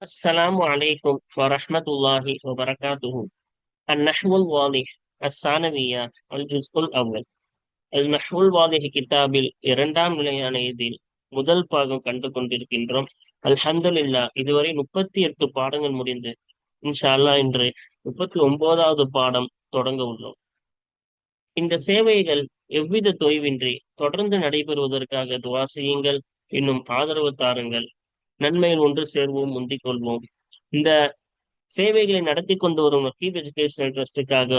السلام عليكم ورحمة الله وبركاته. النحو الواضح الثانوية الجزء الأول. النحو الواضح கிதாபில் இரண்டாம் நிலையான இதில் முதல் பாகம் கண்டு கொண்டிருக்கின்றோம். அல்ஹம்துலில்லாஹ் இதுவரை 38 பாடங்கள் முடிந்து இன்ஷா அல்லாஹ் இன்று 39வது பாடம் தொடங்க உள்ளோம். இந்த சேவைகள் எவ்வித தொய்வின்றி தொடர்ந்து நடைபெறுவதற்காக துவா செய்யுங்கள், இன்னும் ஆதரவு தாருங்கள். நன்மையில் ஒன்று சேர்வோம், முந்திக் கொள்வோம். இந்த சேவைகளை நடத்தி கொண்டு வரும் வக்கீல் எஜுகேஷனல் ட்ரஸ்டுக்காக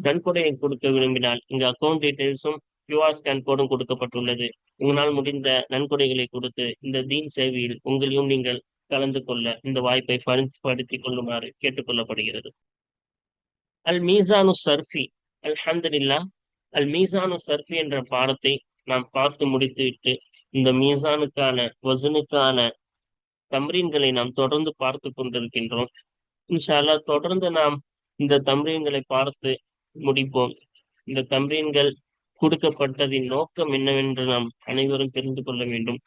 நன்கொடையை கொடுக்க விரும்பினால் இங்கு அக்கௌண்ட் டீடைல்ஸும் கியூஆர் ஸ்கேன் கோடும் கொடுக்கப்பட்டுள்ளது. உங்களால் முடிந்த நன்கொடைகளை கொடுத்து இந்த தீன் சேவையில் உங்களையும் நீங்கள் கலந்து கொள்ள இந்த வாய்ப்பை பயன்படுத்திக் கொள்ளுமாறு கேட்டுக்கொள்ளப்படுகிறது. அல் மீசானு சர்ஃபி. அல்ஹம்துலில்லாஹ், அல் மீசானு சர்ஃபி என்ற பாடத்தை நாம் பார்த்து முடித்துவிட்டு இந்த மீசானுக்கான வசனுக்கான தம்ரீன்களை நாம் தொடர்ந்து பார்த்து கொண்டிருக்கின்றோம். இன்ஷா அல்லாஹ் தொடர்ந்து நாம் இந்த தம்ரீன்களை பார்த்து முடிப்போம். இந்த தம்ரீன்கள் கொடுக்கப்பட்டதின் நோக்கம் என்னவென்று நாம் அனைவரும் தெரிந்து கொள்ள வேண்டும்.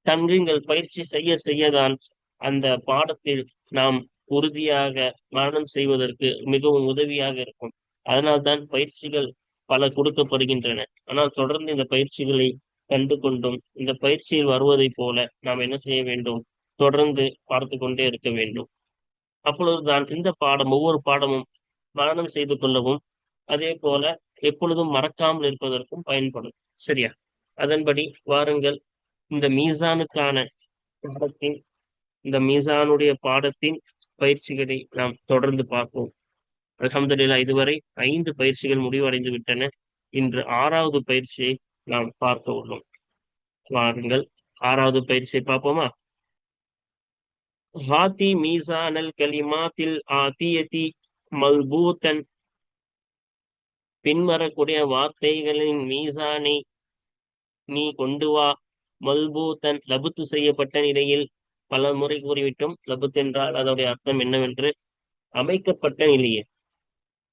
தம்ரீன்கள் பயிற்சி செய்ய செய்யதான் அந்த பாடத்தில் நாம் உறுதியாக மரணம் செய்வதற்கு மிகவும் உதவியாக இருக்கும். அதனால்தான் பயிற்சிகள் பல கொடுக்கப்படுகின்றன. ஆனால் தொடர்ந்து இந்த பயிற்சிகளை கண்டு கொண்டும் இந்த பயிற்சியில் வருவதை போல நாம் என்ன செய்ய வேண்டும், தொடர்ந்து பார்த்து கொண்டே இருக்க வேண்டும். அப்பொழுதுதான் இந்த பாடம் ஒவ்வொரு பாடமும் மரணம் செய்து கொள்ளவும் அதே போல எப்பொழுதும் மறக்காமல் இருப்பதற்கும் பயன்படும். சரியா? அதன்படி வாருங்கள், இந்த மீசானுக்கான பாடத்தின் இந்த மீசானுடைய பாடத்தின் பயிற்சிகளை நாம் தொடர்ந்து பார்ப்போம். அல்ஹம்துலில்லாஹ் இதுவரை 5 பயிற்சிகள் முடிவடைந்து விட்டன. இன்று 6வது பயிற்சியை நாம் பார்க்க உள்ளோம். வாருங்கள், 6வது பயிற்சியை பார்ப்போமா? ஹாத்தி மீசானல் கலிமாத்தில் ஆத்தியதி மல்பூத்தன். பின்வரக்கூடிய வார்த்தைகளின் மீசானை நீ கொண்டு வா. மல்பூத்தன் லபுத்து செய்யப்பட்ட நிலையில். பல முறை கூறிவிட்டோம் லபுத் என்றால் அதோடைய அர்த்தம் என்னவென்று. அமைக்கப்பட்ட நிலையில்,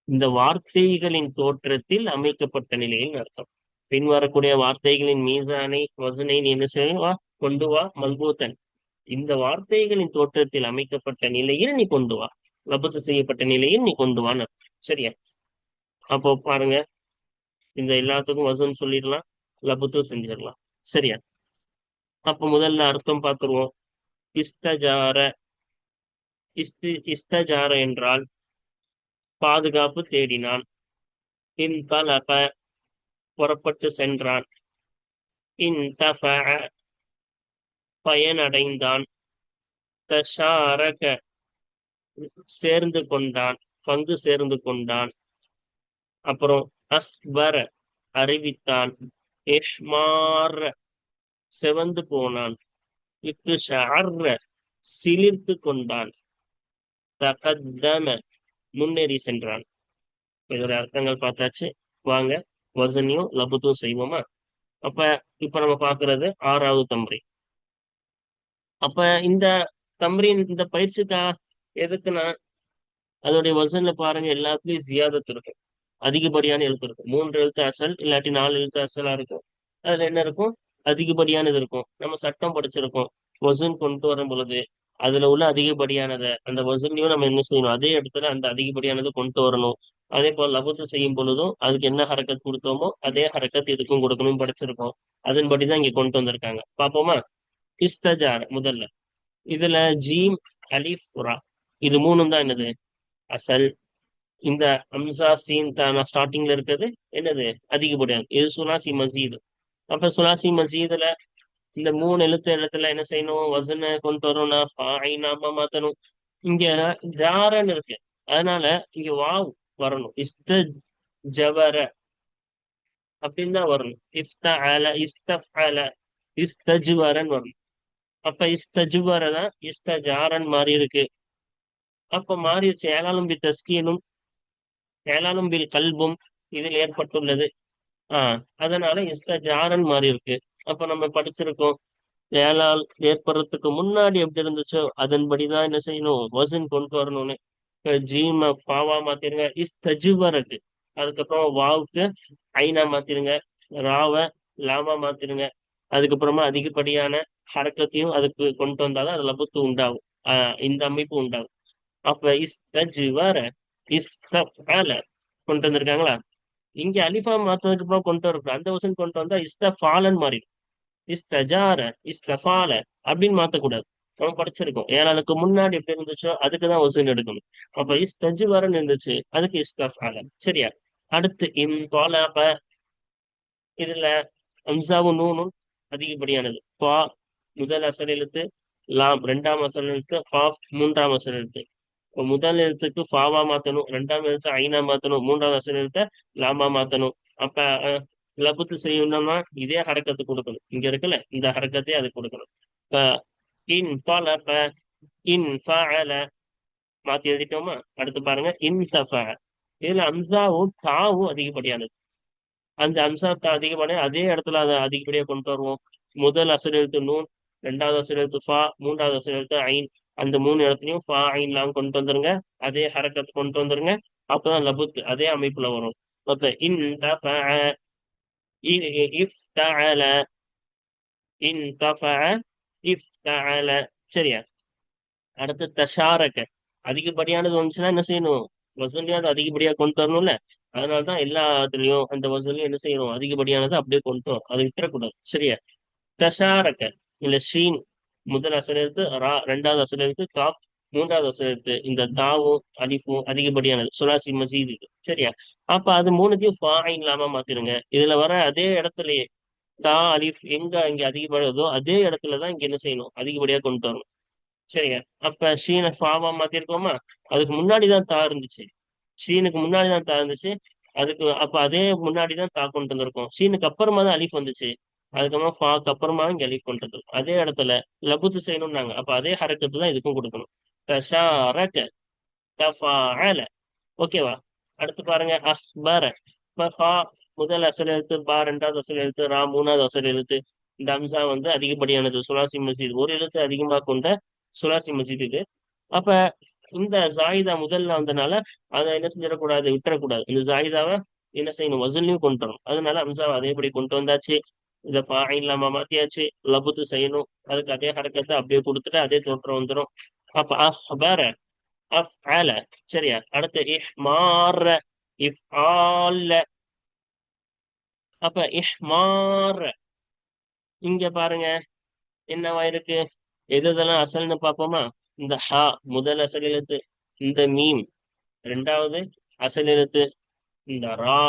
இந்த வார்த்தைகளின் தோற்றத்தில் அமைக்கப்பட்ட நிலையில் அர்த்தம். பின்வரக்கூடிய வார்த்தைகளின் மீசானை வசனை நீ என்ன செய்வா, கொண்டு வா. மல்பூத்தன் இந்த வார்த்தைகளின் தோற்றத்தில் அமைக்கப்பட்ட நிலையில் நீ கொண்டு வா. லபுத்து செய்யப்பட்ட நிலையில் நீ கொண்டு வான்னு. சரியா? அப்போ பாருங்க, இந்த எல்லாத்துக்கும் வசன் சொல்லிடலாம், லபுத்து செஞ்சிடலாம். சரியா? அப்ப முதல்ல அர்த்தம் பார்த்துருவோம். இஸ்தஜார. இஸ்தஜார என்றால் பாதுகாப்பு தேடினான். இன்தலக புறப்பட்டு சென்றான். இன்தஃபஅ பயனடைந்தான். தஷாரக சேர்ந்து கொண்டான், பங்கு சேர்ந்து கொண்டான். அப்புறம் அஹ்பர அறிவித்தான். இஹ்மார செவந்து போனான். இக்ஷஅர்ர சிலிர்த்து கொண்டான். தகத்தம முன்னேறி சென்றான். இதோட அர்த்தங்கள் பார்த்தாச்சு. வாங்க வசனியும் லபுத்தும் செய்வோமா? அப்ப இப்ப நம்ம பாக்குறது 6வது தம்ரீன். அப்ப இந்த தம்ரீன் இந்த பயிற்சிக்கா எதுக்குன்னா, அதோடைய வசன்ல பாருங்க எல்லாத்துலயும் ஜியாதத் இருக்கும், அதிகப்படியான எழுத்து இருக்கும். 3 எழுத்து அசல் இல்லாட்டி 4 எழுத்து அசலா இருக்கும். அதுல என்ன இருக்கும், அதிகப்படியானது இருக்கும். நம்ம சட்டம் படிச்சிருக்கோம், வசூன் கொண்டு வரும் பொழுது அதுல உள்ள அதிகப்படியானதை அந்த வசூன்லயும் நம்ம என்ன செய்யணும், அதே இடத்துல அந்த அதிகப்படியானதை கொண்டு வரணும். அதே போல லபத்து செய்யும் பொழுதும் அதுக்கு என்ன ஹரக்கத் கொடுத்தோமோ அதே ஹரக்கத் இதுக்கும் கொடுக்கணும்னு படிச்சிருக்கோம். அதன்படிதான் இங்க கொண்டு வந்திருக்காங்க. பாப்போமா? இஸ்தஜார் முதல்ல. இதுல ஜீம் அலிஃப் ரா இது மூணும் தான் என்னது, அசல். இந்த அம்சா சீன் தான் ஸ்டார்டிங்ல இருக்கிறது என்னது, அதிகப்படியானது. இது சுலாசி மசீது. அப்ப சுலாசி மசீதுல இந்த 3 எழுத்து இடத்துல என்ன செய்யணும், வசன கொண்டு வரணும்னா ஃபாயினாமா மாத்தணும். இங்க ஜாரன்னு இருக்கு, அதனால இங்க வாவ் வரணும். ஜவர அப்படின்னு தான் வரணும். இஃப்தஅல இஸ்தஃஅல இஸ்தஜ்வரன் வரணும். அப்ப இஸ்தஜ்வர தான் இஸ்தஜாரன் மாறி இருக்கு. அப்ப மாறிடுச்சு. ஏலாலும் பி தஸ்கீனும் ஏலாலும் பில் கல்பும் இதில் ஏற்பட்டுள்ளது. அதனால இஸ்தஜாரன் மாறி இருக்கு. அப்ப நம்ம படிச்சிருக்கோம், ஏலால் ஏற்படுறதுக்கு முன்னாடி எப்படி இருந்துச்சோ அதன்படிதான் என்ன செய்யணும், வசன் கொண்டு வரணும்னு. ஜீம ஃபாவா மாத்திருங்க, இஸ்தஜ்வரக்கு. அதுக்கப்புறம் வாவுக்கு ஐனா மாத்திருங்க, ராவ லாமா மாத்திருங்க. அதுக்கப்புறமா அதிகப்படியான ஹரக்கத்தையும் அதுக்கு கொண்டு வந்தாதான் அது லபுத்து உண்டாகும். இந்த அமைப்பு உண்டாகும். அப்ப இஸ்தஜ்வர இஸ்தஃஅல கொண்டு வந்திருக்காங்களா? இங்க அலிஃபா மாத்ததுக்கு அப்புறம் கொண்டு வரக்கூடாது. அந்த வசன் கொண்டு வந்தா இஸ்தஃபாலன் மாறி இஸ்தஜார இஸ்தஃபால அப்படின்னு மாத்தக்கூடாது. நம்ம படிச்சிருக்கோம். ஏழாளுக்கு முன்னாடி எப்படி இருந்துச்சோ அதுக்குதான் வசூல் எடுக்கணும். அப்ப இஸ்தஜ்வரன்னு இருந்துச்சு, அதுக்கு இஸ்தஃபால. சரியா? அடுத்து இன்தலக, இதுல அம்சாவும் நூனும் அதிகப்படியானது. பா முதல் அசல் எழுத்து, லாம் இரண்டாம் அசல் எழுத்து, காஃப் மூன்றாம் அசல் எழுத்து. இப்போ முதல் எழுத்துக்கு ஃபாவா மாத்தணும், ரெண்டாம் எழுத்து ஐனா மாத்தணும், மூன்றாவது அசல் எழுத்த லாமா மாத்தணும். அப்ப லபுத்து செய்யணும்னா இதே ஹரக்கத்து கொடுக்கணும். இங்க இருக்குல்ல, இந்த ஹரக்கத்தையே அது கொடுக்கணும். இப்ப இன் தொலப இன் ஃபஅல மாத்தி எழுதிட்டோமா? அடுத்து பாருங்க இன் தஃப. இதுல அம்சாவும் தாவும் அதிகப்படியானது. அந்த அம்சத்தை அதிகப்படியா அதே இடத்துல அதை அதிகப்படியா கொண்டு வருவோம். முதல் அசல் எழுத்து நூன், ரெண்டாவது அசல் எழுத்து ஃபா, மூன்றாவது அசல் எழுத்து ஐன். அந்த மூணு இடத்துலயும் ஃபா ஐன் லாம் கொண்டு வந்துருங்க. அதே ஹரக்கத்தை கொண்டு வந்துருங்க. அப்பதான் லபுத் அதே அமைப்புல வரும். அப்ப இன் இஃப்தஅல இன் இஃப்தஅல. சரியா? அடுத்து தஷாரக. அதிகப்படியானது வந்துச்சுன்னா என்ன செய்யணும்? வசூலையும் அது அதிகப்படியா கொண்டு வரணும்ல. அதனாலதான் எல்லாத்துலயும் அந்த வசூலையும் என்ன செய்யணும்? அதிகப்படியானது அப்படியே கொண்டு வரும். அதை விட்டுறக்கூடாது. சரியா? தஷாரக. இல்ல ஷீன் முதல் அசல் எழுத்து, ரா ரெண்டாவது அசல் எழுத்து, காஃப் மூன்றாவது அசல் எழுத்து. இந்த தாவும் அலிஃபும் அதிகப்படியானது சுலாசி மசீது இது. சரியா? அப்ப அது மூணுத்தையும் ஃபாயின் இல்லாம மாத்திருங்க. இதுல வர அதே இடத்துலயே தா அலிஃப் எங்க இங்க அதிகப்படுதோ அதே இடத்துலதான் இங்க என்ன செய்யணும்? அதிகப்படியா கொண்டு வரணும். சரிங்க. அப்ப ஷீனை ஃபாவா மாத்திருக்கோமா? அதுக்கு முன்னாடிதான் தா இருந்துச்சு. ஷீனுக்கு முன்னாடிதான் தா இருந்துச்சு. அதுக்கு அப்ப அதே முன்னாடிதான் தா கொண்டு வந்திருக்கோம். ஷீனுக்கு அப்புறமா தான் அலிஃப் வந்துச்சு. அதுக்கப்புறமா ஃபாக்கு அப்புறமா இங்க அலிஃப் கொண்டு வந்தோம். அதே இடத்துல லபுத்து செய்யணும்னாங்க. அப்ப அதே ஹரக்கத்து தான் இதுக்கும் கொடுக்கணும். தஷாரக தஃபாஅல. ஓகேவா? அடுத்து பாருங்க அஹ்பர. இப்ப ஃபா முதல் அசல் எழுத்து, பா ரெண்டாவது அசல் எழுத்து, ரா மூணாவது அசல் எழுத்து. இந்த அம்சா வந்து அதிகப்படியானது சுலாசி மசீத், ஒரு எழுத்து அதிகமாக கொண்ட சுலாசி மசீத் இது. அப்ப இந்த ஜாயிதா முதல்ல வந்தனால அதை என்ன செஞ்சிடக்கூடாது, விட்டுறக்கூடாது. இந்த ஜாயிதாவை என்ன செய்யணும்? வசூல்லையும் கொண்டு வரணும். அதனால அம்சாவை அதேபடி கொண்டு வந்தாச்சு. இதை ஃபாயின் இல்லாம மாத்தியாச்சு. லபுத்து செய்யணும். அதுக்கு அதே ஹரக்கத்தை அப்படியே கொடுத்துட்டு அதே தோற்றம் வந்துடும். அப்ப அஹ்பர அஃஅல. சரியா? அடுத்து இஹ்மார இஃப்ஆல. அப்ப இஹ்மார இங்க பாருங்க என்னவா இருக்கு? எது இதெல்லாம் அசல்னு பார்ப்போமா? இந்த ஹா முதல் அசல் எழுத்து, இந்த மீம் ரெண்டாவது அசல் எழுத்து, இந்த ரா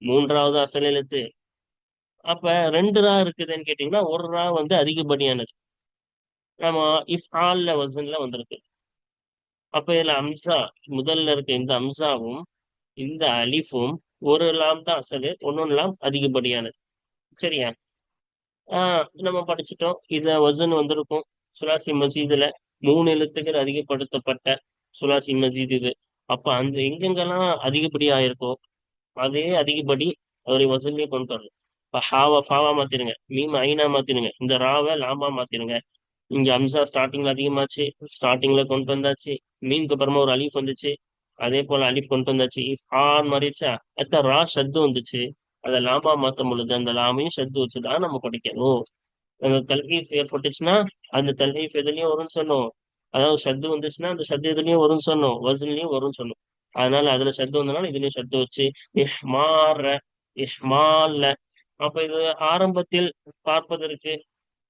மூன்றாவது அசல் எழுத்து. அப்ப ரெண்டு ரா இருக்குதுன்னு கேட்டீங்கன்னா ஒரு ரா வந்து அதிகப்படியானது. நம்ம இஃப் ஆல்ல வசன்ல வந்திருக்கு. அப்ப இதுல அம்சா முதல்ல இருக்க இந்த அம்சாவும் இந்த அலிஃபும் ஒரு லாம் தான் அசலு, ஒன்னொன்னு லாம் அதிகப்படியானது. சரியா? நம்ம படிச்சுட்டோம். இத வசன் வந்திருக்கும். சுலாசி மசீதுல மூணு எழுத்துக்கள் அதிகப்படுத்தப்பட்ட சுலாசி மசீது இது. அப்ப அந்த எங்கெங்கெல்லாம் அதிகப்படி ஆயிருக்கோ அதே அதிகப்படி அவரை வசூலே கொண்டு வரணும். இப்ப ஹாவா ஃபாவா மாத்திருங்க, மீம் ஐனா மாத்திருங்க, இந்த ராவை லாமா மாத்திருங்க. இங்க அம்சா ஸ்டார்டிங்ல அதிகமாச்சு, ஸ்டார்டிங்ல கொண்டு வந்தாச்சு. மீனுக்கு அப்புறமா ஒரு அலிஃப் வந்துச்சு, அதே போல அலிஃப் கொண்டு வந்தாச்சு. இஃப் ஆன் மாறிடுச்சா, அடுத்த ரா ஷத்து வந்துச்சு. அதை லாமா மாத்தும் பொழுது அந்த லாமையும் ஷத்து வச்சுதான் நம்ம படிக்கணும். அந்த தல்கீஃப் ஏற்பட்டுச்சுன்னா அந்த தல்கீஃப் எதுலயும் வரும்னு சொன்னோம். அதாவது ஷத்து வந்துச்சுன்னா அந்த ஷத்து எதுலயும் வரும்னு சொன்னோம், வசன்லயும் வரும்னு சொன்னோம். அதனால அதுல ஷத்து வந்தனால இதுலயும் ஷத்து வச்சு இஹ்மார இஹ்மால்ல. அப்ப இது ஆரம்பத்தில் பார்ப்பதற்கு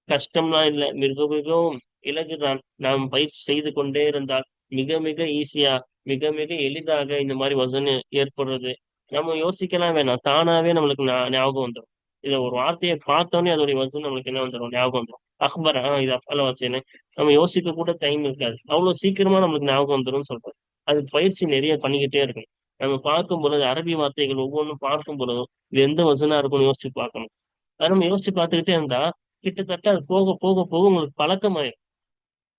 கஷ்டம்லாம் இல்லை, மிக மிகவும் இலகுதான். நாம் பயிற்சி செய்து கொண்டே இருந்தால் மிக மிக ஈஸியா, மிக மிக எளிதாக இந்த மாதிரி வசன் ஏற்படுறது. நம்ம யோசிக்கலாம் வேணாம், தானாவே நம்மளுக்கு ஞாபகம் வந்துடும். இதை ஒரு வார்த்தையை பார்த்தோன்னே அதோடைய வசன் நம்மளுக்கு என்ன வந்துடும்? ஞாபகம் வந்துடும். அக்பர் இது அஃபால வச்சேன்னு நம்ம யோசிக்க கூட டைம் இருக்காது, அவ்வளவு சீக்கிரமா நம்மளுக்கு ஞாபகம் வந்துடும் சொல்றோம். அது பயிற்சி நிறைய பண்ணிக்கிட்டே இருக்கணும். நம்ம பார்க்கும் பொழுது அரபி வார்த்தைகள் ஒவ்வொன்றும் பார்க்கும் பொழுதும் இது எந்த வசனா இருக்கும்னு யோசிச்சு பார்க்கணும். அதை நம்ம யோசிச்சு பார்த்துக்கிட்டே இருந்தா கிட்டத்தட்ட அது போக போக போக உங்களுக்கு பழக்கமாயிரும்.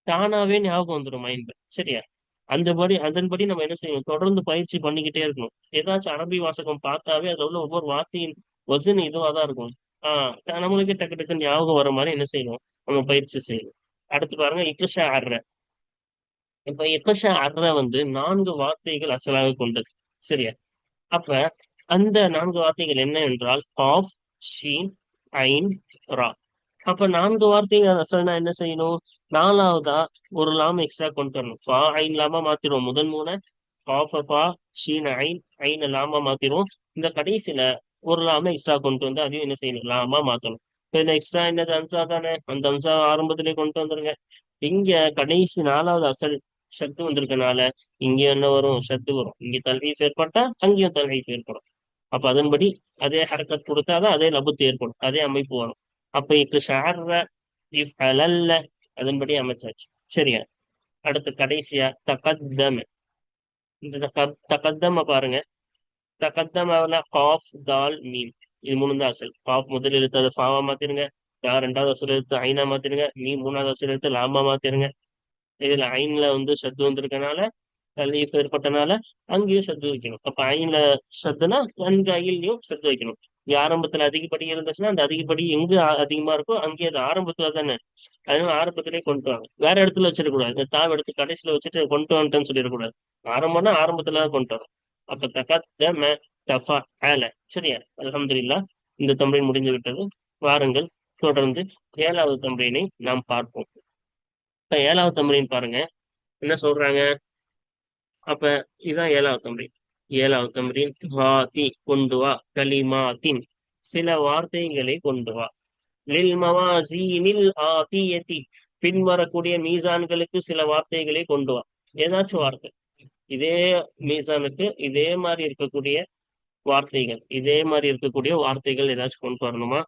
தானாவே ஞாபகம் வந்துடும் மைண்ட்ல. சரியா? அதன்படி நம்ம என்ன செய்யணும்? தொடர்ந்து பயிற்சி பண்ணிக்கிட்டே இருக்கணும். ஏதாச்சும் அரபி வாசகம் பார்த்தாவே அதுல உள்ள ஒவ்வொரு வார்த்தையின் வசன் இதுவா தான் இருக்கும். நம்மளுக்கே டக்கு டக்கு ஞாபகம் வர மாதிரி என்ன செய்யணும்? நம்ம பயிற்சி செய்யணும். அடுத்து பாருங்க இக்ஷா அர்ற. இப்ப இக்ஷா அர்ற வந்து 4 வார்த்தைகள் அசலாக கொண்டது. சரியா? அப்ப அந்த 4 வார்த்தைகள் என்ன என்றால் காஃப், ஷீன், ஐன், ரா. அப்ப 4 வார்த்தைகள் அசல்னா என்ன செய்யணும்? நாலாவதா ஒரு லாம் எக்ஸ்ட்ரா கொண்டு வரணும். ஃபா ஐன் லாமா மாத்திருவோம். முதல் மூணு காஃப ஃபா ஷீன் ஐன் ஐன லாமா மாத்திருவோம். இந்த கடைசியில ஒரு லாம எக்ஸ்ட்ரா கொண்டு வந்து அதையும் என்ன செய்யணும்? லாமா மாத்தணும். இப்ப இந்த எக்ஸ்ட்ரா என்னது? அம்சா தானே. அந்த அம்சா ஆரம்பத்திலே கொண்டு வந்துருங்க. இங்க கடைசி நாலாவது அசல் ஷத்து வந்திருக்கனால இங்க என்ன வரும்? ஷத்து வரும். இங்க தல்ஹீஃப் ஏற்பட்டா அங்கேயும் தல்ஹீஃப் ஏற்படும். அப்ப அதன்படி அதே ஹரக்கத் கொடுத்தாதான் அதே லபுத்து ஏற்படும். அதே அமைப்பு வரும். அப்ப இக்கு ஷார்ர இஃப் அலல்ல அதன்படி அமைச்சாச்சு. சரியா? அடுத்து கடைசியா தகத்தம். இந்த தகத்தம பாருங்க. தகத்தம காஃப் தால் மீம். இது மூணு தான் அசல். காஃப் முதல் எழுத்து அதை ஃபாவா மாத்திருங்க. ரெண்டாவது அசல் எழுத்து ஐனா மாத்திருங்க. மீம் மூணாவது அசல் எழுத்து லாமா மாத்திருங்க. இதுல ஐன்ல வந்து சத்து வந்திருக்கனால தலீஃப் ஏற்பட்டனால அங்கேயும் சத்து வைக்கணும். அப்ப ஐன்ல சத்துனா அங்க ஐன்லயும் சத்து வைக்கணும். இங்க ஆரம்பத்துல அதிகப்படி இருந்துச்சுன்னா அந்த அதிகப்படி எங்க அதிகமா இருக்கோ அங்கே அது ஆரம்பத்துல தானே. அதனால ஆரம்பத்திலே கொண்டு வாங்க. வேற இடத்துல வச்சிடக்கூடாது. இந்த தாவ எடுத்து கடைசியில வச்சுட்டு கொண்டு வந்துட்டேன்னு சொல்லிடக்கூடாது. ஆரம்பம்னா ஆரம்பத்துல தான் கொண்டு வரும். அப்ப தகத்தம தஃபா ஆல. சரியா? அல்ஹம்துலில்லாஹ். இந்த தம்ரீன் முடிந்து விட்டது. வாருங்கள் தொடர்ந்து 7வது தம்ரீனை நாம் பார்ப்போம். இப்ப 7வது தம்ரீன் பாருங்க. என்ன சொல்றாங்க? அப்ப இதுதான் 7வது தம்ரீன். 7வது தம்ரீன் ஹாதி கொண்டு வா கலிமாத்தின் சில வார்த்தைகளை கொண்டு வா லில் மவாசீனில் ஆதியதி பின்வரக்கூடிய மீசான்களுக்கு சில வார்த்தைகளை கொண்டு வா. ஏதாச்சும் வார்த்தை இதே மீசானுக்கு இதே மாதிரி இருக்கக்கூடிய வார்த்தைகள் இதே மாதிரி இருக்கக்கூடிய வார்த்தைகள் ஏதாச்சும் கொண்டு வரணுமா?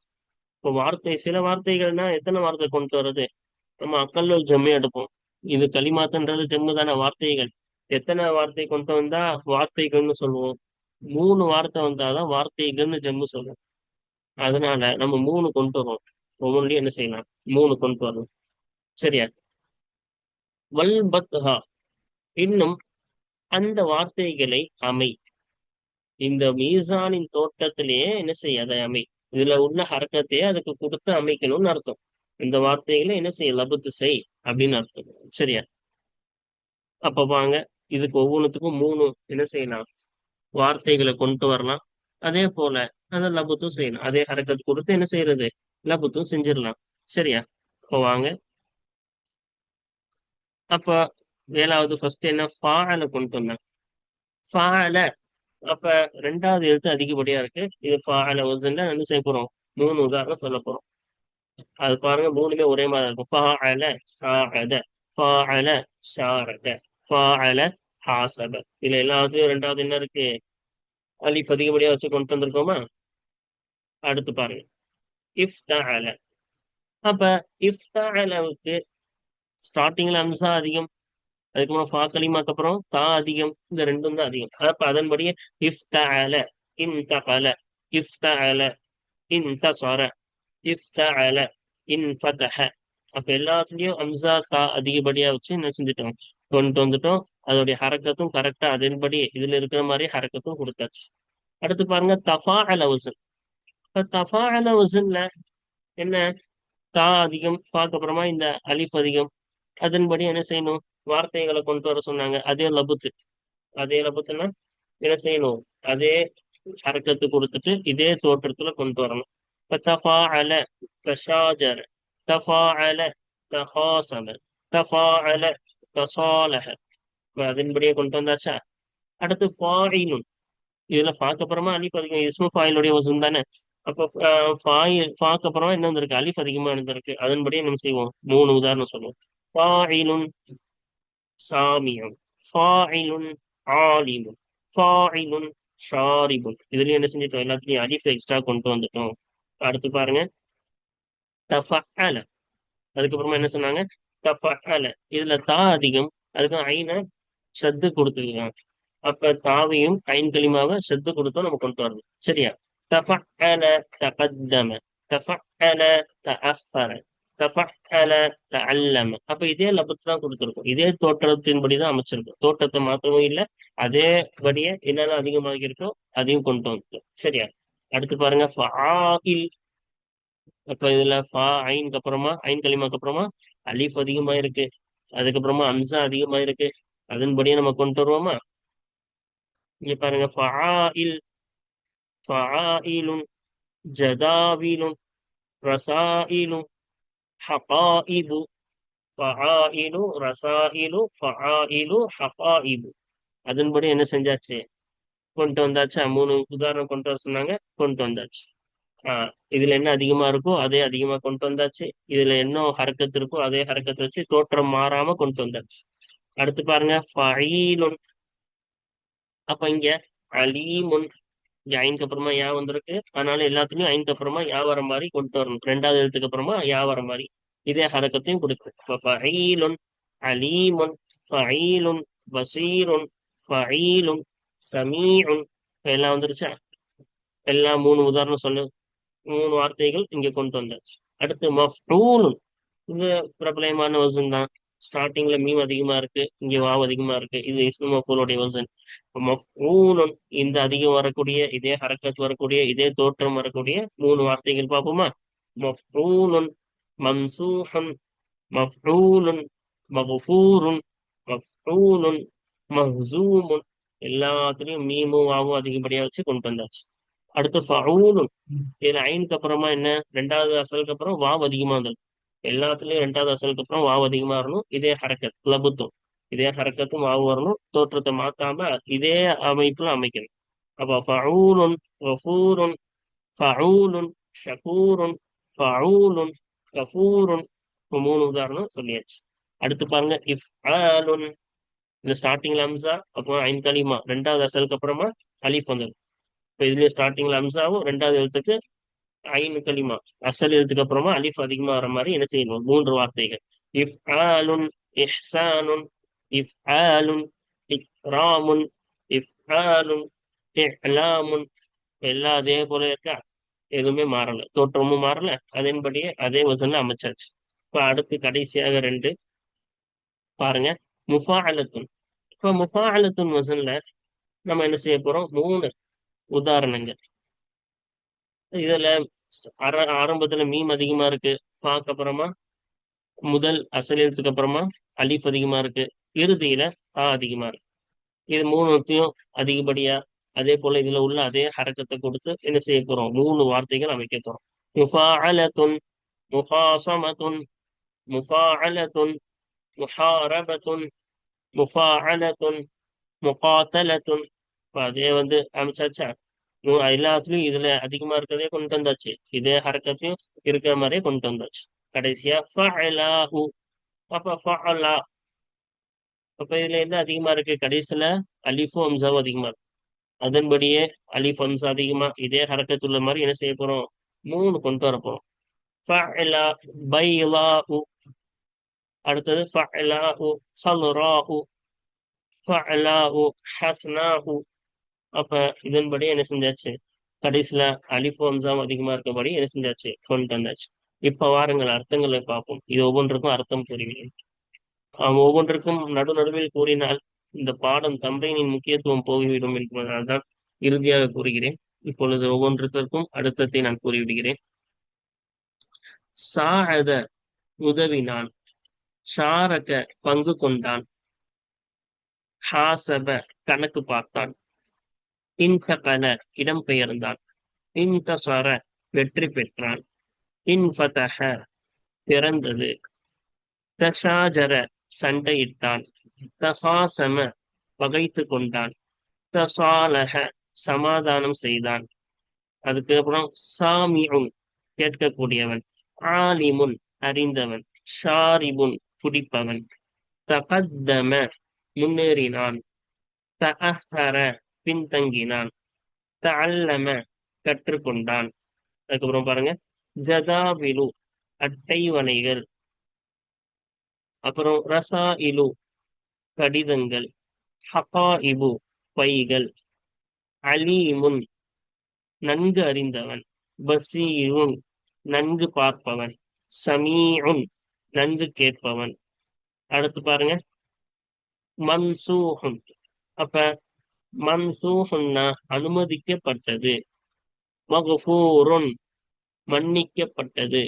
இப்போ வார்த்தை சில வார்த்தைகள்னா எத்தனை வார்த்தை கொண்டு வர்றது? நம்ம அக்கல்லுல் ஜம்மி எடுப்போம். இது களிமாத்துன்றது ஜம்மு தானே வார்த்தைகள். எத்தனை வார்த்தை கொண்டு வந்தா வார்த்தைகள்னு சொல்லுவோம்? 3 வார்த்தை வந்தாதான் வார்த்தைகள்னு ஜம்மு சொல்லுவோம். அதனால நம்ம 3 கொண்டு வரோம். ஒவ்வொன்றிலையும் என்ன செய்யலாம்? 3 கொண்டு வரணும். சரியா? வல் பத்ஹா இன்னும் அந்த வார்த்தைகளை அமை. இந்த மீசானின் தோட்டத்திலேயே என்ன செய்ய அதை அமை. இதுல உள்ள ஹரக்கத்தையே அதுக்கு கொடுத்து அமைக்கணும்னு அர்த்தம். இந்த வார்த்தைகளை என்ன செய்ய? லபுத்து செய் அப்படின்னு அர்த்தம். சரியா? அப்ப வாங்க இதுக்கு ஒவ்வொன்றுத்துக்கும் 3 என்ன செய்யலாம்? வார்த்தைகளை கொண்டு வரலாம். அதே போல அதை லபுத்தும் செய்யலாம். அதே ஹரக்கத்து கொடுத்து என்ன செய்யறது? லபுத்தும் செஞ்சிடலாம். சரியா? அப்ப வாங்க. அப்ப 7வது ஃபர்ஸ்ட் என்ன? ஃபாஅல கொண்டு வந்தேன். ஃபாஅல. அப்ப 2வது எழுத்து அதிகப்படியா இருக்கு. இது ஃபாஅல வசன்ல என்ன செய்ய போறோம்? 3 உதாரணம் சொல்ல போறோம். அது பாருங்க 3மே ஒரே மாதிரி இருக்கும். ஃபாஅல சாஅத ஃபாஅல ஷாரத ஃபாஅல ஹாசப. இதுல எல்லாத்துலயும் 2வது என்ன இருக்கு? அலிஃப் அதிகப்படியா வச்சு கொண்டு வந்திருக்கோமா? அடுத்து பாருங்க இஃப்தஅல. அப்ப இஃப்தஅலவுக்கு ஸ்டார்டிங்ல அம்சா அதிகம். அதுக்கப்புறம் ஃபா கலிமாக்கு அப்புறம் தா அதிகம். இந்த ரெண்டும் தான் அதிகம். அப்ப அதன்படியே இஃப்தஅல இன்தகல இஃப்தஅல இன்தஸர இஃப்தஅல இன்ஃபதஹ. அப்ப எல்லாத்துலயும் அம்சா தா அதிகப்படியா வச்சு என்ன செஞ்சுட்டோம்? கொண்டு வந்துட்டோம். அதோடைய ஹரக்கத்தும் கரெக்டா அதன்படி இதுல இருக்கிற மாதிரி ஹரக்கத்தும் கொடுத்தாச்சு. அடுத்து பாருங்க தஃபாஅல வசன். இப்ப தஃபாஅல வசன்ல என்ன? தா அதிகம், ஃபாக்கு அப்புறமா இந்த அலிஃப் அதிகம். அதன்படி என்ன செய்யணும்? வார்த்தைகளை கொண்டு வர சொன்னாங்க. அதே லபுத்து. அதே லபுத்துன்னா என்ன செய்யணும்? அதே ஹரக்கத்து கொடுத்துட்டு இதே தோற்றத்துல கொண்டு வரணும். இப்ப தஃபாஅல தஷாஜர தஃபாஅல தஹாசம தஃபாஅல தசாலஹ. இப்ப அதன்படியே கொண்டு வந்தாச்சா? அடுத்து ஃபாயிலுன். இதுல ஃபாக்கு அப்புறமா அலிஃப் அதிகம். இஸ்மு ஃபாயிலுடைய வசன் தானே. அப்ப ஃபாக்கு அப்புறமா என்ன வந்திருக்கு? அலிஃப் அதிகமா இருந்திருக்கு. அதன்படியே நம்ம செய்வோம். 3 உதாரணம் சொல்லுவோம். ஃபாயிலுன் சாமியும் ஃபாயிலுன் ஆலிமுன் ஃபாயிலுன் ஷாரிபுன். இதுலயும் என்ன செஞ்சுட்டோம்? எல்லாத்துலயும் அலிஃப் எக்ஸ்ட்ரா கொண்டு வந்துட்டோம். அடுத்து பாருங்க தஃபஅல. அதுக்கப்புறமா என்ன சொன்னாங்க? தஃபஅல. இதுல தா அதிகம். அதுக்கு ஐன ஷத்து கொடுத்துருக்காங்க. அப்ப தாவையும் ஐன் கலிமாவை ஷத்து கொடுத்தோம் நம்ம கொண்டு வரணும். சரியா? தஃபஅல தகத்தம தஃபஅல தஅஃபர தஃபஅல தஅல்லம. அப்ப இதே லபத்து தான் கொடுத்துருக்கோம். இதே தோற்றத்தின்படி தான் அமைச்சிருக்கோம். தோற்றத்தை மாற்றவும் இல்லை. அதே படியே என்னென்ன அதிகமாக இருக்கோ அதையும் கொண்டு வந்துட்டோம். சரியா? அடுத்து பாருங்க ஃபஆஇல். அப்ப இதுல ஃபா ஐனுக்கு அப்புறமா ஐன் கலிமாக்கு அப்புறமா அலிஃப் அதிகமா இருக்கு. அதுக்கப்புறமா அம்சா அதிகமா இருக்கு. அதன்படியே நம்ம கொண்டு வருவோமா? இங்க பாருங்க ஃபஆஇல் ஃபஆஇலுன் ஜதாவிலுன் ரசாயிலுன் ஹகாயிபு, ஃபஆயிலு, ரசாயிலு, ஃபஆயிலு, ஹகாயிபு. அதன்படி என்ன செஞ்சாச்சு, கொண்டு வந்தாச்சு. மூணு உதாரணம் கொண்டு வர சொன்னாங்க, கொண்டு வந்தாச்சு. இதுல என்ன அதிகமா இருக்கோ அதே அதிகமா கொண்டு வந்தாச்சு. இதுல என்ன ஹரக்கத்து இருக்கோ அதே ஹரக்கத்தை வச்சு தோற்றம் மாறாம கொண்டு வந்தாச்சு. அடுத்து பாருங்க, ஃபஈலுன். அப்ப இங்க அலீமுன், இங்க ஐனுக்கு அப்புறமா யா வந்திருக்கு. அதனால எல்லாத்துலயும் ஐனுக்கு அப்புறமா யா வர மாதிரி கொண்டு வரணும். ரெண்டாவது எழுத்துக்கு அப்புறமா யா வர மாதிரி இதே ஹரக்கத்தையும் கொடுக்கு. ஃபஈலுன், அலீமுன், ஃபஈலுன், பசீருன், ஃபஈலுன், சமீஉன். எல்லாம் வந்துருச்சா? எல்லாம் மூணு உதாரணம் சொல்லு, மூணு வார்த்தைகள் இங்க கொண்டு வந்தாச்சு. அடுத்து மஃபூலுன். இது பிரபலமான வசன் தான். ஸ்டார்டிங்ல மீம் அதிகமா இருக்கு, இங்க வாவ் அதிகமா இருக்கு. இது இஸ்மு மஃபூலுடைய வசன். மஃபூலுன், இந்த அதிகம் வரக்கூடிய, இதே ஹரக்கத் வரக்கூடிய, இதே தோற்றம் வரக்கூடிய மூணு வார்த்தைகள் பார்ப்போமா? மஃபூலுன், மம்சூஹன், மஃபூலுன், மஃபூருன், மஃபூலுன், மஹ்சூமுன். எல்லாத்துலயும் மீமும் வாவும் அதிகப்படியா வச்சு கொண்டு வந்தாச்சு. அடுத்து ஃபஊலுன். இதுல ஐனுக்கு அப்புறமா என்ன, ரெண்டாவது அசலுக்கு அப்புறம் வாவ் அதிகமா வந்துடும். எல்லாத்துலயும் ரெண்டாவது அசலுக்கு அப்புறம் வாவ் அதிகமா வரணும். இதே ஹரக்கத் லபுத்தும், இதே ஹரக்கத்தும் வாவ் வரணும். தோற்றத்தை மாத்தாம இதே அமைப்புல அமைக்கணும். அப்ப ஃபஊலுன், கஃபூருன், ஃபஊலுன், ஷகூருன், ஃபஊலுன், கஃபூருன். இப்ப மூணு உதாரணம் சொல்லியாச்சு. அடுத்து பாருங்க, இஃப்ஆலுன். இந்த ஸ்டார்டிங்ல அம்சா, அப்புறம் ஐன் கலிமா, ரெண்டாவது அசலுக்கு அப்புறமா அலிஃப் வந்துடும். இப்ப இதுலயே ஸ்டார்டிங்ல அம்சாவும், ரெண்டாவது எழுத்துக்கு ஐனு கலிமா, அசல் எழுத்துக்கு அப்புறமா அலிஃப் அதிகமா வர மாதிரி என்ன செய்யணும், மூன்று வார்த்தைகள். இஃப் ஆலுன், இஹ்சானுன், இஃப் ஆலுன், இக்ராமுன், இஃப் ஆலுன், இஹ்லாமுன். எல்லாம் அதே போல இருக்கா, எதுவுமே மாறல, தோற்றமும் மாறல, அதன்படியே அதே வசன்ல அமைச்சாச்சு. இப்ப அடுத்து கடைசியாக ரெண்டு பாருங்க, முஃபாஅலத்துன். இப்ப முஃபாஅலத்துன் வசன்ல நம்ம என்ன செய்ய போறோம், மூணு உதாரணங்கள். இதுல ஆரம்பத்துல மீம் அதிகமா இருக்கு, ஃபாக்கு அப்புறமா முதல் அசல் எழுத்துக்கு அப்புறமா அலிஃப் அதிகமா இருக்கு, இறுதியில அதிகமா இருக்கு. இது மூணுத்தையும் அதிகப்படியா அதே போல இதுல உள்ள அதே ஹரக்கத்தை கொடுத்து என்ன செய்ய போறோம், மூணு வார்த்தைகள் அமைக்க போறோம். முஃபாஅலத்துன், முஃபாசமத்துன், முஃபாஅலத்துன், முஹாரபத்துன், முஃபாஅலத்துன், முகாத்தலத்துன். இப்ப அதே அமைச்சாச்சா? எல்லாத்துலயும் இதுல அதிகமா இருக்கிறதே கொண்டு வந்தாச்சு, இதே ஹரக்கத்தையும் இருக்கிற மாதிரியே கொண்டு வந்தாச்சு. கடைசியா ஃபஅலாஹு. அப்ப ஃபஅலா, அப்ப இதுல என்ன அதிகமா இருக்கு, கடைசியில அலிஃபும் ஹம்சாவும் அதிகமா இருக்கு. அதன்படியே அலிஃப் ஹம்சா அதிகமா இதே ஹரக்கத்துள்ள மாதிரி என்ன செய்ய போறோம், மூணு கொண்டு வர போறோம். ஃபஅலா பைலாஹு. அடுத்தது ஃபஅலாஹு ஹல்ராஹு, ஃபஅலாஹு ஹஸ்னாஹு. அப்ப இதன்படி என்ன செஞ்சாச்சு, கடைசியில அலிஃப் ஹம்சாவும் அதிகமா இருக்கபடி என்ன செஞ்சாச்சு, கொண்டு வந்தாச்சு. இப்ப வாருங்கள் அர்த்தங்களை பார்ப்போம். இது ஒவ்வொன்றுக்கும் அர்த்தம் கூறுகிறேன். ஒவ்வொன்றுக்கும் நடுநடுவில் கூறினால் இந்த பாடம் தம்பையின் முக்கியத்துவம் போய்விடும் என்பதனால் தான் இறுதியாக கூறுகிறேன். இப்பொழுது ஒவ்வொன்றுக்கும் அர்த்தத்தை நான் கூறிவிடுகிறேன். சாஅத, உதவினான். ஷாரக, பங்கு கொண்டான். ஹாசப, கணக்கு பார்த்தான். இன்தகல, இடம்பெயர்ந்தான். இன்தசர, வெற்றி பெற்றான். இன்ஃபதஹ, திறந்தது. தஷாஜர, சண்டையிட்டான். தஹாசம, பகைத்து கொண்டான். தசாலஹ, சமாதானம் செய்தான். அதுக்கப்புறம் சாமிஉன், கேட்கக்கூடியவன். ஆலிமுன், அறிந்தவன். ஷாரிபுன், குடிப்பவன். தகத்தம, முன்னேறினான். தஅஹர, பின்தங்கினான். தஅல்லம, கற்றுக்கொண்டான். அதுக்கப்புறம் பாருங்க, ஜதாபிலு, அட்டைவணைகள். அப்புறம் ரசாயிலு, கடிதங்கள். ஹகாயிபு, பைகள். அலீமுன், நன்கு அறிந்தவன். பசீருன், நன்கு பார்ப்பவன். சமீஉன், நன்கு கேட்பவன். அடுத்து பாருங்க, மன்சூஹுன். அப்ப மன்சூஹுன்னா அனுமதிக்கப்பட்டது. மக்ஃபூருன், மன்னிக்கப்பட்டது.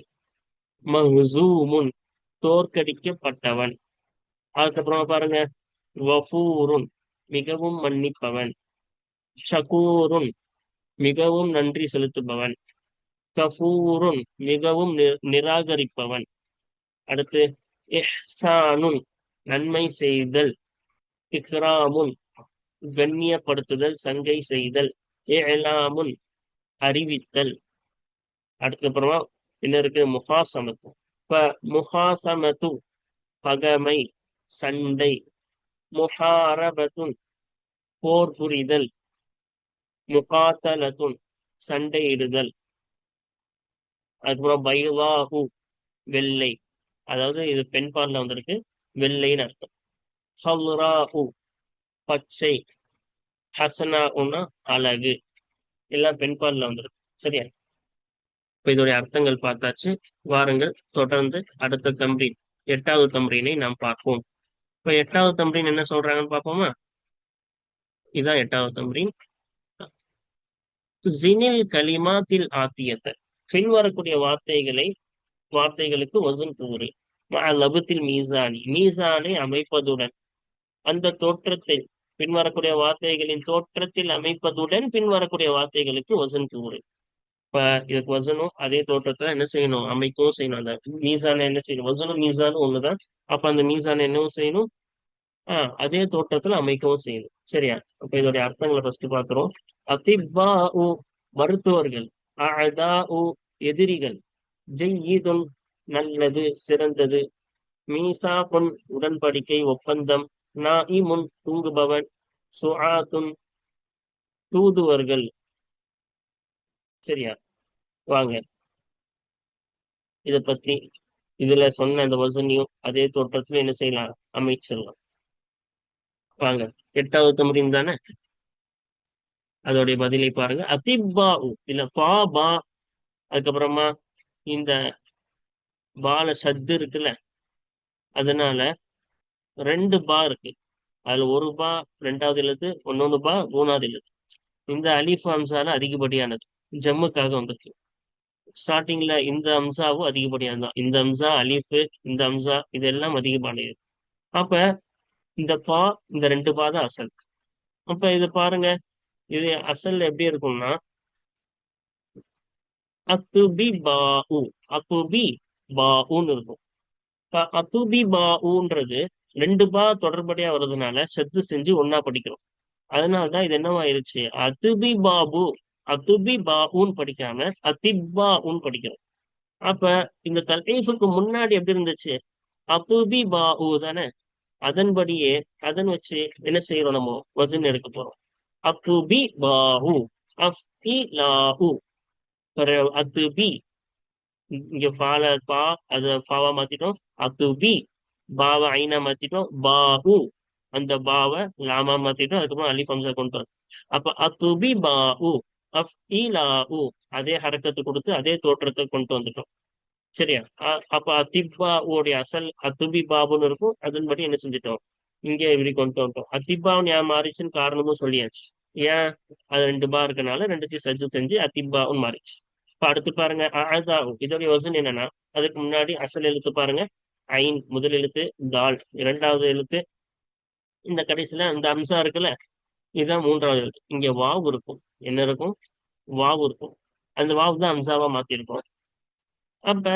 மஹ்சூமுன், தோற்கடிக்கப்பட்டவன். அதுக்கப்புறமா பாருங்க, வஃபூருன், மிகவும் மன்னிப்பவன். ஷகூருன், மிகவும் நன்றி செலுத்துபவன். கஃபூருன், மிகவும் நிராகரிப்பவன். அடுத்து இஹ்சானுன் நன்மை செய்தல், இக்ராமுன் கண்ணியப்படுத்துதல் சங்கை செய்தல், இலாமுன் அறிவித்தல். அதுக்கப்புறமா என்ன இருக்கு? முகாசமத்து. இப்ப முகாசமத்து பகமை சண்டை, முஹாரபத்துன் போர் புரிதல், முகாத்தலத்துன் சண்டையிடுதல். அதுக்கப்புறம் பைலாஹு வெள்ளை, அதாவது இது பெண் பால்ல வந்திருக்கு, வெள்ளைன்னு அர்த்தம். ஹல்ராஹு பச்சை, ஹசனாஉன்னா அழகு, எல்லாம் பெண் பால்ல வந்திருக்கு. சரியா? இப்ப இதோடைய அர்த்தங்கள் பார்த்தாச்சு. வாருங்கள் தொடர்ந்து அடுத்த தம்ரீன், 8வது தம்ரீனை நாம் பார்ப்போம். இப்ப 8வது தம்ரீன் என்ன சொல்றாங்கன்னு பார்ப்போமா? இதுதான் 8வது தம்ரீன். ஜினில் கலிமாத்தில் ஆத்தியத்தை, பின்வரக்கூடிய வார்த்தைகளுக்கு வசன் கூறு. லபத்தில் மீசானி மீசானை அமைப்பதுடன், அந்த தோற்றத்தில் பின்வரக்கூடிய வார்த்தைகளின் தோற்றத்தில் அமைப்பதுடன் பின்வரக்கூடிய வார்த்தைகளுக்கு வசன் கூறு. இப்ப இதுக்கு வசனும் அதே தோற்றத்துல என்ன செய்யணும்? அமைக்கவும் செய்யணும். அந்த மீசான என்ன செய்யணும்? வசனும் மீசானும் ஒண்ணுதான். அப்ப அந்த மீசான என்னவும் செய்யணும், அதே தோற்றத்துல அமைக்கவும் செய்யணும். சரியா? அப்ப இதோடைய அர்த்தங்களை ஃபர்ஸ்ட் பாத்துறோம். அதிப்பா உ மருத்துவர்கள், அஅதா உ எதிரிகள், ஜெய்யிதுன் நல்லது சிறந்தது, மீசாகுன் உடன்படிக்கை ஒப்பந்தம், நாஇமுன் தூங்குபவன், சுஆத்துன் தூதுவர்கள். சரியா? வாங்க இத பத்தி இதுல சொன்ன அந்த வசனியும் அதே தோற்றத்துல என்ன செய்யலாம்? அமைச்சிடலாம். வாங்க 8வது தம்ரீன் தானே, அதோடைய பதிலை பாருங்க. அதிப்பா இல்ல பா பா, அதுக்கப்புறமா இந்த பால சத்து இருக்குல்ல, அதனால 2 பா இருக்கு. அதுல ஒரு பா 2வது எழுத்து, இன்னொன்னு பா 3வது எழுத்து. இந்த அலிஃப் அம்சால அதிகப்படியானது, ஜம்முக்காக வந்திருக்கு. ஸ்டார்டிங்ல இந்த அம்சாவும் அதிகப்படியானது தான். இந்த அம்சா அலிஃப், இந்த அம்சா இதெல்லாம் அதிகமானது. அப்ப இந்த பா, இந்த 2 பா தான் அசல். அப்ப இது பாருங்க, இது அசல் எப்படி இருக்கும்னா அத்துபி பாஉ, அத்துபி பாஉன்னு இருக்கும். அத்துபி பாஉன்றது 2 பா தொடர்படியா வர்றதுனால சத்து செஞ்சு ஒன்னா படிக்கிறோம். அதனாலதான் இது என்னவாயிருச்சு? அதுபி பாபு, அதுபி பாவுன்னு படிக்காம அதிப்பா உன் படிக்கிறோம். அப்ப இந்த தல்கீஃபுக்கு முன்னாடி எப்படி இருந்துச்சு? அதுபி பாஉ தானே. அதன்படியே அதன் வச்சு என்ன செய்யறோம்? நம்ம வசன் எடுக்க போறோம். அதுபி பாஹு அஃப்தி லாஹு. அதுபி, இங்க ஃபால பா, அத ஃபாவா மாத்திட்டோம். அதுபி பாவ ஐனா மாத்திட்டோம். பாஹு அந்த பாவ லாமா மாத்திட்டோம். அதுக்கப்புறம் அலிஃப் ஹம்ஸா கொண்டு வரோம். அப்ப அதுபி பாஹு அஃப்இலாஹு, அதே ஹரக்கத்து கொடுத்து அதே தோற்றத்தை கொண்டு வந்துட்டோம். சரியா? அப்ப அத்திப்பா உடைய அசல் அத்துபி பாபுன்னு இருக்கும். அதன்படி என்ன செஞ்சுட்டோம்? இங்க இப்படி கொண்டு வந்துட்டோம். அத்திப்பாவும் ஏன் மாறிச்சுன்னு காரணமும் சொல்லியாச்சு. ஏன்? அது 2 பா இருக்கனால 2த்தையும் சஜ்ஜு செஞ்சு அத்திப்பாவும் மாறிச்சு. இப்ப அடுத்து பாருங்க அஅதாவும். இதோடைய வசன் என்னன்னா, அதுக்கு முன்னாடி அசல் எழுத்து பாருங்க, ஐன் முதல் எழுத்து, தால் 2வது எழுத்து, இந்த கடைசியில இந்த அம்சா இருக்குல்ல, இதுதான் 3வது எழுத்து. இங்க வாவ் இருக்கும். என்ன இருக்கும்? வாவ் இருக்கும். அந்த வாவ் தான் அம்சாவா மாத்திருக்கோம். அப்ப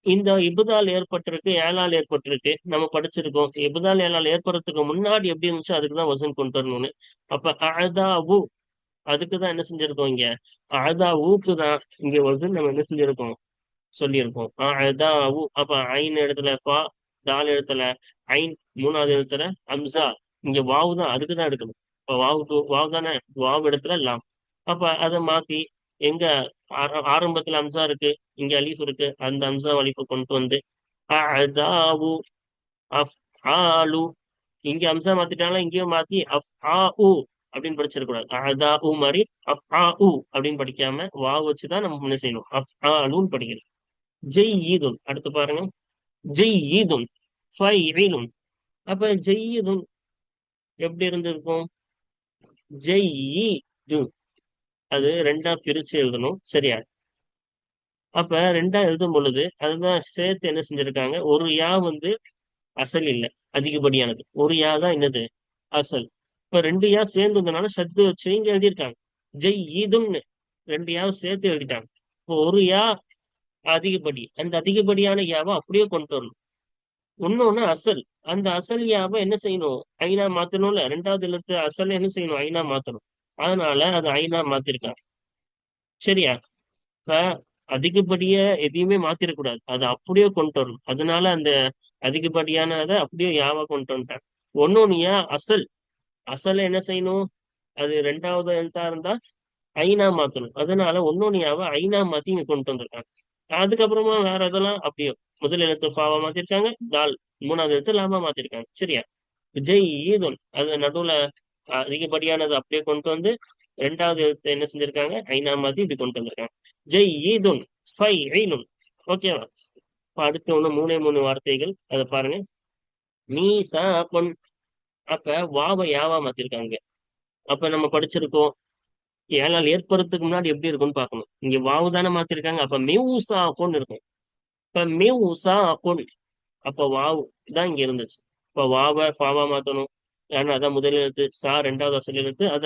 இந்த இபுதால் ஏற்பட்டிருக்கு, ஏழால் ஏற்பட்டிருக்கு, நம்ம படிச்சிருக்கோம். இபுதால் ஏழால் ஏற்படுறதுக்கு முன்னாடி எப்படி இருந்துச்சு அதுக்குதான் வசன் கொண்டு வரணும்னு. அப்ப அதாவு, அதுக்குதான் என்ன செஞ்சிருக்கோம்? இங்க அதாவுக்கு தான் இங்க வசன் நம்ம என்ன செஞ்சிருக்கோம்? சொல்லியிருக்கோம். அதாவு. அப்ப ஐன் இடத்துல ஃபா, தால் இடத்துல ஐன், 3வது இடத்துல அம்சா, இங்க வாவு தான், அதுக்குதான் எடுக்கணும். இப்ப வாவுக்கு வாவு தானே, வாவு இடத்துல லாம். அப்ப அதை மாத்தி எங்க ஆரம்பத்துல அம்சா இருக்கு, இங்க அலீஃப் இருக்கு, அந்த அம்சா அலீஃபை கொண்டு வந்து அதாவு அஃஆலு, இங்க அம்சா மாத்திட்டாலும் இங்கேயும் மாத்தி அஃஆஉ அப்படின்னு படிச்சிடக்கூடாது. அதாஉ மாதிரி அஃஆஉ அப்படின்னு படிக்காம வாவ் வச்சுதான் நம்ம என்ன செய்யணும்? அஃஆலுன்னு படிக்கணும். ஜெய்யீதுன் அடுத்து பாருங்க. ஜெய்யீதுன் ஃபைஇலுன். அப்ப ஜெய்யீதுன் எப்படி இருந்திருக்கும்? ஜெய்யீதுன் அது 2ஆ பிரிச்சு எழுதணும். சரியா? அப்ப 2ஆ எழுதும் பொழுது அதுதான் சேர்த்து என்ன செஞ்சிருக்காங்க? ஒரு யா வந்து அசல் இல்லை, அதிகப்படியானது. ஒரு யா தான் என்னது? அசல். இப்ப 2 யா சேர்ந்து வந்தனால சத்து வச்சு இங்க எழுதியிருக்காங்க ஜெய் ஈதுன்னு. 2 யாவை சேர்த்து எழுதிட்டாங்க. இப்போ ஒரு யா அதிகப்படி. அந்த அதிகப்படியான யாவை அப்படியே கொண்டு வரணும். இன்னொன்னு அசல். அந்த அசல் யாவை என்ன செய்யணும்? ஐனா மாத்தணும்ல. ரெண்டாவது எழுத்து அசல் என்ன செய்யணும்? ஐனா மாத்தணும். அதனால அது ஐனா மாத்திருக்காங்க. சரியா? இப்ப அதிகப்படியா எதையுமே மாத்திரக்கூடாது. அது அப்படியே கொண்டு வரணும். அதனால அந்த அதிகப்படியானதை அப்படியே யாவா கொண்டு வந்துட்டாங்க. ஒன்னொன்னியா அசல். அசல என்ன செய்யணும்? அது ரெண்டாவது எழுத்தா இருந்தா ஐனா மாத்தணும். அதனால ஒன்னொன்னியாவை ஐனா மாத்தி இங்க கொண்டு வந்திருக்காங்க. அதுக்கப்புறமா வேற இதெல்லாம் அப்படியே முதல் எழுத்து ஃபாவா மாத்திருக்காங்க. தால் மூணாவது எழுத்து லாமா மாத்திருக்காங்க. சரியா? ஜெய் ஈதுன் அது நடுவுல அதிகப்படியானது அப்படியே கொண்டு வந்து ரெண்டாவது எழுத்து என்ன செஞ்சிருக்காங்க? ஐநா மாத்தி இப்படி கொண்டு வந்திருக்காங்க. ஜெய் ஈதுன் ஃபை ஐனுன். ஓகேவா? இப்ப அடுத்து ஒண்ணு மூணே மூணு வார்த்தைகள் அதை பாருங்க. மீ சா பொன். அப்ப வாவ யாவா மாத்திருக்காங்க. அப்ப நம்ம படிச்சிருக்கோம் ஏழால் ஏற்படுறதுக்கு முன்னாடி எப்படி இருக்கும்னு பார்க்கணும். இங்க வாவு தானே மாத்திருக்காங்க. அப்ப மியூசா பொன் இருக்கும். இப்ப மியூசா பொன். அப்ப வாவ் தான் இங்க இருந்துச்சு. இப்ப வாவ ஃபாவா மாத்தணும். ஏன்னா அதான் முதல் எழுத்து. சா ரெண்டாவது அசல் எழுத்து. அத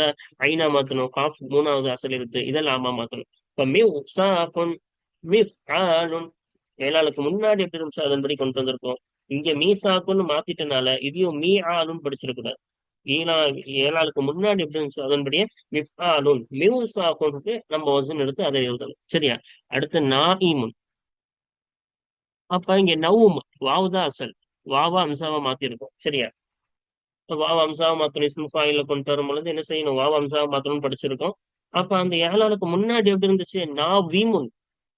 ஐனா மாத்தணும். காஃப் மூணாவது அசல் எழுத்து. இதை லாமா மாத்தணும். இப்ப மிவ் சா பொன் மிஃப் ஆலுன். ஏழாளுக்கு முன்னாடி எப்படி இருந்துச்சு அதன்படி கொண்டு வந்திருக்கோம். இங்க மீசாக்குன்னு மாத்திட்டனால இதையும் மீ ஆளுன்னு படிச்சிருக்கூடாது. ஈனா ஏழாளுக்கு முன்னாடி எப்படி இருந்துச்சு அதன்படியே மிஃப் ஆலுன் மிவ் சாக்குன்ட்டு நம்ம வசன் எடுத்து அதை எழுதணும். சரியா? அடுத்து நாயிமுன். அப்ப இங்க நவும் வாவு தான் அசல். வாவா அம்சாவா மாத்திருக்கோம். சரியா? இப்ப வாவா அம்சாவா மாத்தணும். இஸ்மு ஃபாயில கொண்டு வரும் பொழுது என்ன செய்யணும்? வாவா அம்சாவா மாத்தணும்னு படிச்சிருக்கோம். அப்ப அந்த ஏழாளுக்கு முன்னாடி எப்படி இருந்துச்சு? நா வீமுன்.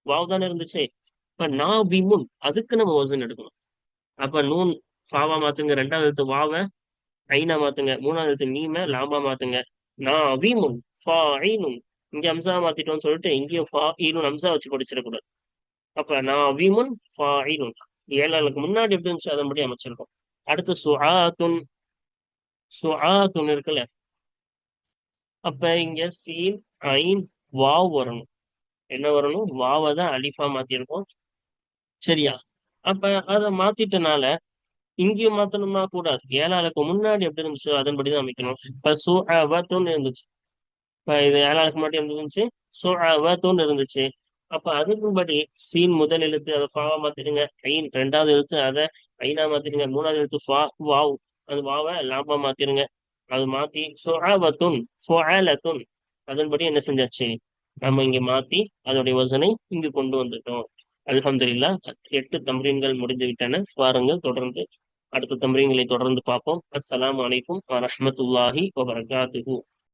வாவ் தானே இருந்துச்சு. இப்ப நா வீமுன் அதுக்கு நம்ம வசன் எடுக்கணும். அப்ப நூன் ஃபாவா மாத்துங்க. ரெண்டாவது எழுத்து வாவ ஐனா மாத்துங்க. மூணாவது எழுத்து மீம லாபா மாத்துங்க. நா வீமுன் ஃபா ஐனுன். இங்க அம்சா மாத்திட்டோம்னு சொல்லிட்டு இங்கேயும் ஃபா ஈனுன் அம்சா வச்சு படிச்சிடக்கூடாது. அப்ப நான் வீமுன் ஃபாயிலுன். ஏழாளுக்கு முன்னாடி எப்படி இருந்துச்சு அதன்படி அமைச்சிருக்கோம். அடுத்து சுஆத்துன். சுஆத்துன் இருக்குல்ல. அப்ப இங்க சீன் ஐன் வாவ் வரணும். என்ன வரணும்? வாவை தான் அலிஃபா மாத்திருக்கோம். சரியா? அப்ப அதை மாத்திட்டனால இங்கேயும் மாத்தணுமா? கூடாது. ஏழாளுக்கு முன்னாடி எப்படி இருந்துச்சோ அதன்படிதான் அமைக்கணும். இப்ப சுஅவத்துன் இருந்துச்சு. இப்ப இது ஏழாளுக்கு முன்னாடி எப்படி இருந்துச்சு? சுஅவத்துன் இருந்துச்சு. அப்ப அதுக்கும்படி சீன் முதல் எழுத்து அதை ஃபாவா மாத்திடுங்க. ஐன் ரெண்டாவது எழுத்து அதை ஐனா மாத்திடுங்க. மூணாவது எழுத்து ஃபா வாவ் அது வாவை லாபா மாத்திருங்க. அது மாத்தி சுஆவத்துன் ஃபுஅலத்துன் அதன்படி என்ன செஞ்சாச்சு? நம்ம இங்க மாத்தி அதோடைய வசனை இங்கு கொண்டு வந்துட்டோம். அல்ஹம்துலில்லாஹ். 8 தம்ரீன்கள் முடிந்து விட்டன. வாருங்கள் தொடர்ந்து அடுத்த தம்ரீன்களை தொடர்ந்து பார்ப்போம். அஸ்ஸலாமு அலைக்கும் வரஹ்மத்துல்லாஹி வபரகாத்துஹு.